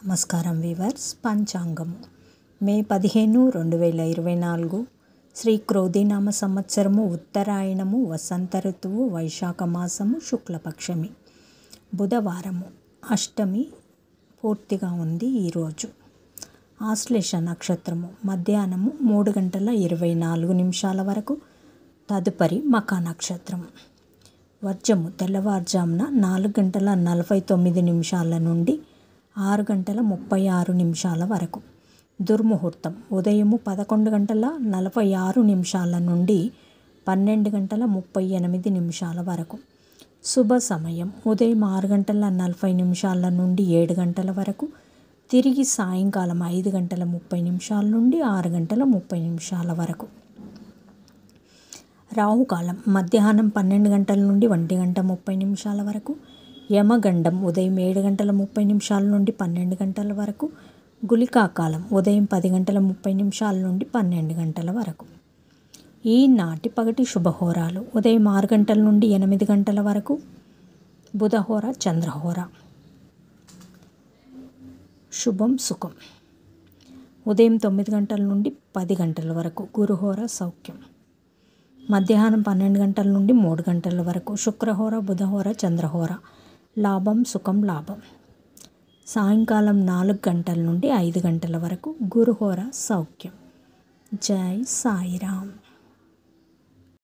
నమస్కారం వీవర్స్. పంచాంగము మే 15, 2024 శ్రీ క్రోధినామ సంవత్సరము, ఉత్తరాయణము, వసంత ఋతువు, వైశాఖ మాసము, శుక్లపక్షమి, బుధవారము, అష్టమి పూర్తిగా ఉంది. ఈరోజు ఆశ్లేష నక్షత్రము మధ్యాహ్నము 3:24 వరకు, తదుపరి మఖా నక్షత్రము. వర్జము తెల్లవారుజామున 4:49 నుండి 6:36 వరకు. దుర్ముహూర్తం ఉదయము 11:46 నుండి 12:38 వరకు. శుభ సమయం ఉదయం 6:40 నుండి 7 గంటల వరకు, తిరిగి సాయంకాలం 5:30 నుండి 6:30 వరకు. రాహుకాలం మధ్యాహ్నం 12 గంటల నుండి 1:30 వరకు. యమగండం ఉదయం 7:30 నుండి 12 గంటల వరకు. గుళికాకాలం ఉదయం 10:30 నుండి 12 గంటల వరకు. ఈనాటి పగటి శుభహోరాలు ఉదయం 6 గంటల నుండి 8 గంటల వరకు. బుధహోర, చంద్రహోర. శుభం సుఖం ఉదయం 9 గంటల నుండి 10 గంటల వరకు. గురుహోర, సౌఖ్యం. మధ్యాహ్నం 12 గంటల నుండి 3 గంటల వరకు. శుక్రహోర, బుధహోర, చంద్రహోర. లాభం, సుఖం, లాభం. సాయంకాలం 4 గంటల నుండి 5 గంటల వరకు. గురుహోర, సౌఖ్యం. జై సాయిరామ్.